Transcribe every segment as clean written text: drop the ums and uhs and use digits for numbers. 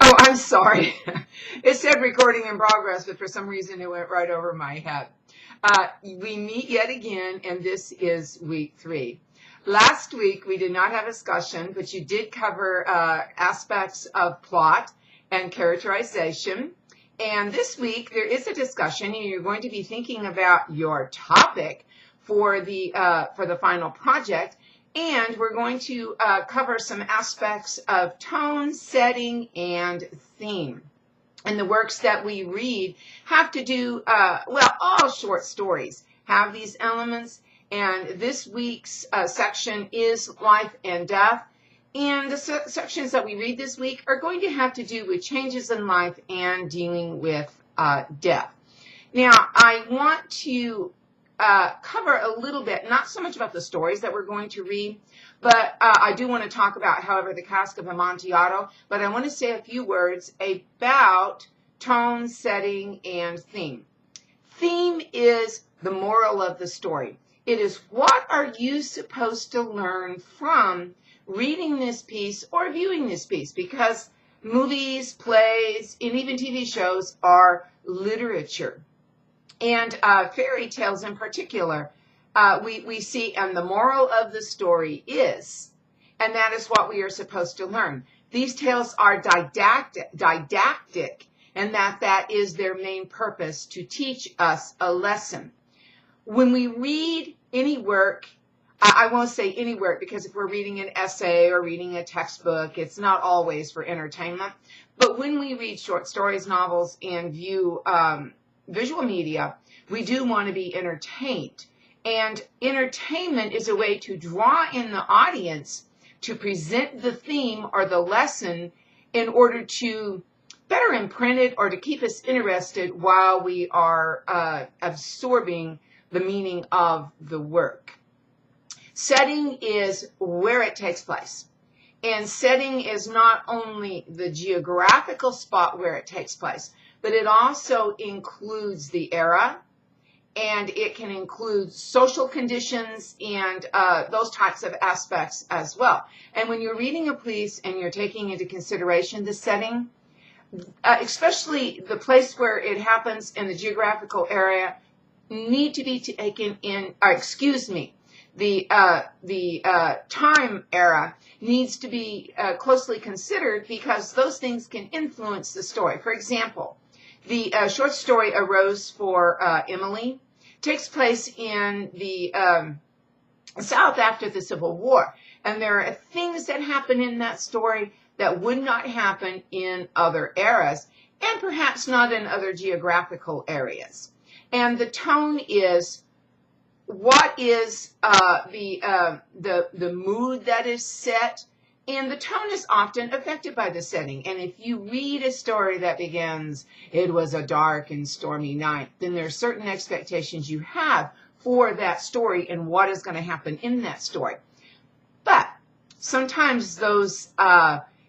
Oh, I'm sorry. It said recording in progress, but for some reason it went right over my head. We meet yet again, and this is week 3. Last week we did not have a discussion, but you did cover aspects of plot and characterization. And this week there is a discussion, and you're going to be thinking about your topic for the final project. And we're going to cover some aspects of tone, setting, and theme. And the works that we read have to do, all short stories have these elements. And this week's section is life and death. And the sections that we read this week are going to have to do with changes in life and dealing with death. Now, I want to cover a little bit, not so much about the stories that we're going to read, but I do want to talk about, however, the Cask of Amontillado, but I want to say a few words about tone, setting, and theme. Theme is the moral of the story. It is what are you supposed to learn from reading this piece or viewing this piece, because movies, plays, and even TV shows are literature. And fairy tales in particular, we see, and the moral of the story is, and that is what we are supposed to learn. These tales are didactic, and that is their main purpose, to teach us a lesson. When we read any work, I won't say any work, because if we're reading an essay or reading a textbook, it's not always for entertainment. But when we read short stories, novels, and view visual media, we do want to be entertained. And entertainment is a way to draw in the audience to present the theme or the lesson in order to better imprint it or to keep us interested while we are absorbing the meaning of the work. Setting is where it takes place. And setting is not only the geographical spot where it takes place, but it also includes the era, and it can include social conditions and those types of aspects as well. And when you're reading a piece and you're taking into consideration the setting, especially the place where it happens in the geographical area, need to be taken in, the time era needs to be closely considered, because those things can influence the story. For example, the short story A Rose for Emily takes place in the South after the Civil War. And there are things that happen in that story that would not happen in other eras, and perhaps not in other geographical areas. And the tone is what is the mood that is set. And the tone is often affected by the setting. And if you read a story that begins, "It was a dark and stormy night," then there are certain expectations you have for that story and what is going to happen in that story. But sometimes those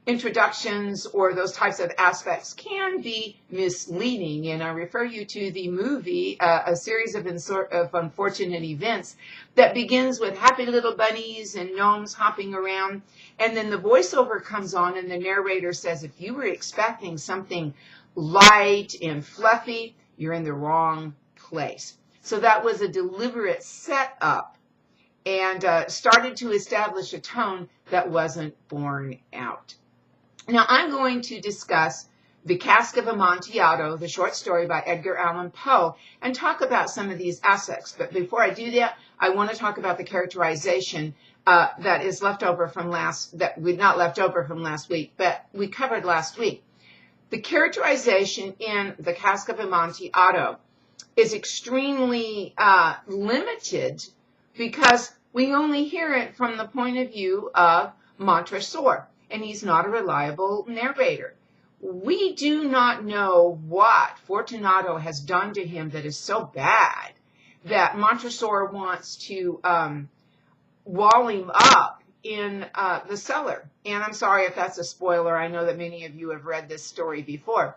introductions or those types of aspects can be misleading. And I refer you to the movie, A Series of Unfortunate Events, that begins with happy little bunnies and gnomes hopping around. And then the voiceover comes on and the narrator says, if you were expecting something light and fluffy, you're in the wrong place. So that was a deliberate setup and started to establish a tone that wasn't borne out. Now I'm going to discuss The Cask of Amontillado, the short story by Edgar Allan Poe, and talk about some of these aspects. But before I do that, I want to talk about the characterization that is left over from last week, but we covered last week. The characterization in The Cask of Amontillado is extremely limited, because we only hear it from the point of view of Montresor, and he's not a reliable narrator. We do not know what Fortunato has done to him that is so bad that Montresor wants to wall him up in the cellar. And I'm sorry if that's a spoiler. I know that many of you have read this story before.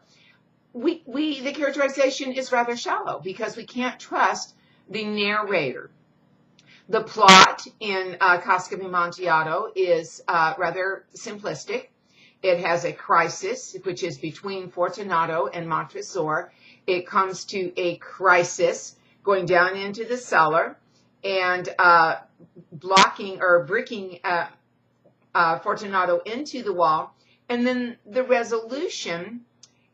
The characterization is rather shallow, because we can't trust the narrator. The plot in Cask of Amontillado is rather simplistic. It has a crisis, which is between Fortunato and Montresor. It comes to a crisis going down into the cellar and blocking or bricking Fortunato into the wall. And then the resolution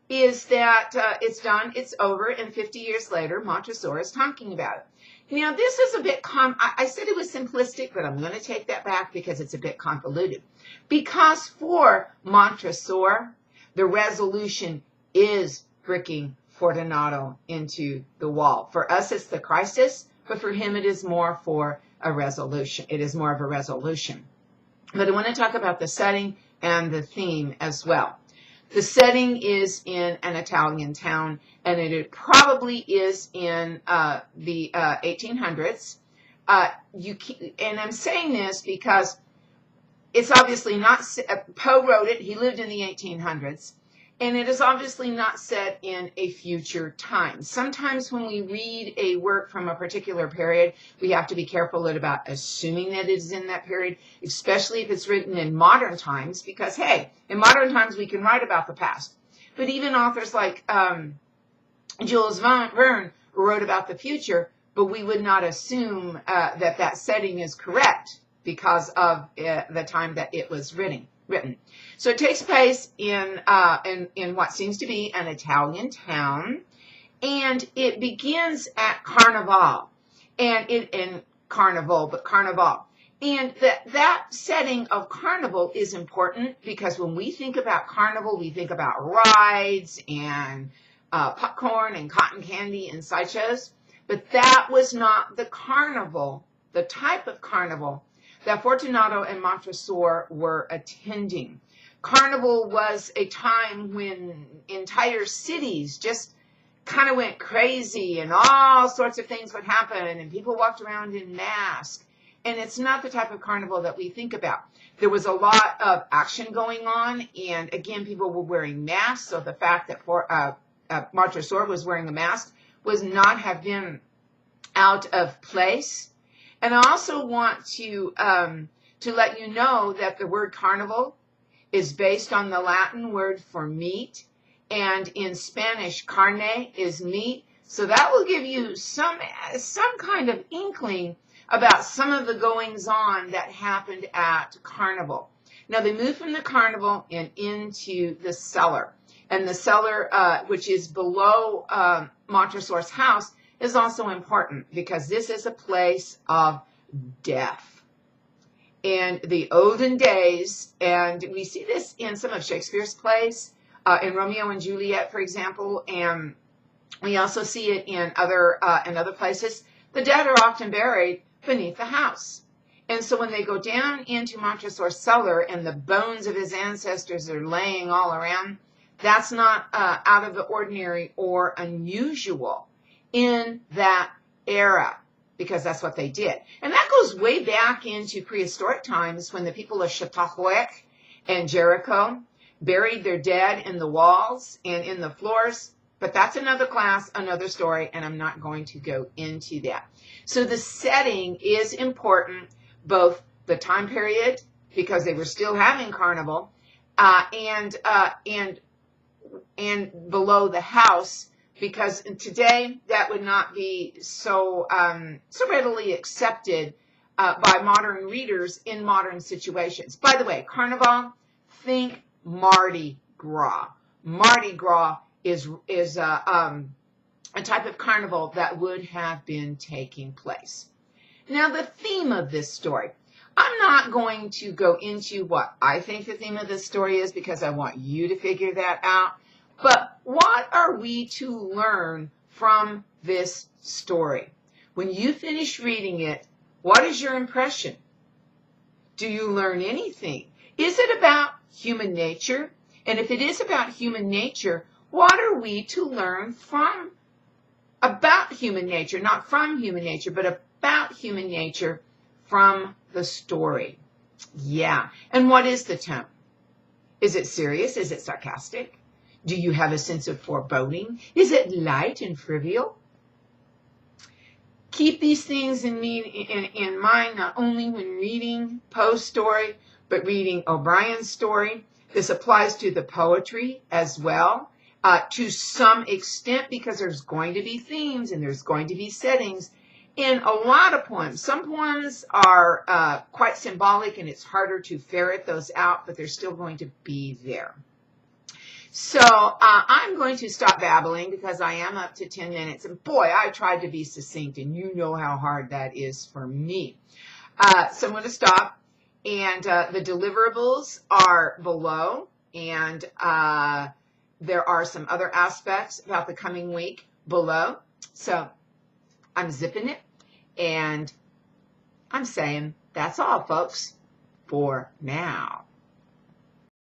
is that it's done, it's over, and 50 years later, Montresor is talking about it. Now, this is a bit, I said it was simplistic, but I'm going to take that back because it's a bit convoluted. Because for Montresor, the resolution is bricking Fortunato into the wall. For us, it's the crisis, but for him, it is more for a resolution. It is more of a resolution. But I want to talk about the setting and the theme as well. The setting is in an Italian town, and it probably is in the 1800s. And I'm saying this because it's obviously not, Poe wrote it, he lived in the 1800s, and it is obviously not set in a future time. Sometimes when we read a work from a particular period, we have to be careful about assuming that it is in that period, especially if it's written in modern times, because, hey, in modern times we can write about the past. But even authors like Jules Verne wrote about the future, but we would not assume that that setting is correct because of the time that it was written. So it takes place in what seems to be an Italian town, and it begins at Carnival, Carnival. And that setting of Carnival is important because when we think about Carnival, we think about rides and popcorn and cotton candy and sideshows, but that was not the carnival, the type of carnival that Fortunato and Montresor were attending. Carnival was a time when entire cities just kind of went crazy and all sorts of things would happen and people walked around in masks. And it's not the type of carnival that we think about. There was a lot of action going on, and again, people were wearing masks, so the fact that Montresor was wearing a mask was not have been out of place. And I also want to let you know that the word carnival is based on the Latin word for meat, and in Spanish, carne is meat. So that will give you some kind of inkling about some of the goings-on that happened at Carnival. Now, they moved from the Carnival and into the cellar. And the cellar, which is below Montresor's house, is also important because this is a place of death. In the olden days, and we see this in some of Shakespeare's plays, in Romeo and Juliet, for example, and we also see it in other places, the dead are often buried beneath the house. And so when they go down into Montresor's cellar and the bones of his ancestors are laying all around, that's not out of the ordinary or unusual in that era, because that's what they did. And that goes way back into prehistoric times when the people of Chautauqua and Jericho buried their dead in the walls and in the floors. But that's another class, another story, and I'm not going to go into that. So the setting is important, both the time period, because they were still having Carnival, and below the house, because today that would not be so readily accepted by modern readers in modern situations. By the way, Carnival, think Mardi Gras. Mardi Gras is a type of carnival that would have been taking place. Now, the theme of this story. I'm not going to go into what I think the theme of this story is because I want you to figure that out. But what are we to learn from this story? When you finish reading it, what is your impression? Do you learn anything? Is it about human nature? And if it is about human nature, what are we to learn about human nature? Not from human nature, but about human nature from the story. Yeah. And what is the tone? Is it serious? Is it sarcastic? Do you have a sense of foreboding? Is it light and trivial? Keep these things in mind, not only when reading Poe's story, but reading O'Brien's story. This applies to the poetry as well, to some extent, because there's going to be themes and there's going to be settings in a lot of poems. Some poems are quite symbolic and it's harder to ferret those out, but they're still going to be there. So I'm going to stop babbling because I am up to 10 minutes. And boy, I tried to be succinct, and you know how hard that is for me. So I'm going to stop. And the deliverables are below. And there are some other aspects about the coming week below. So I'm zipping it. And I'm saying that's all, folks, for now.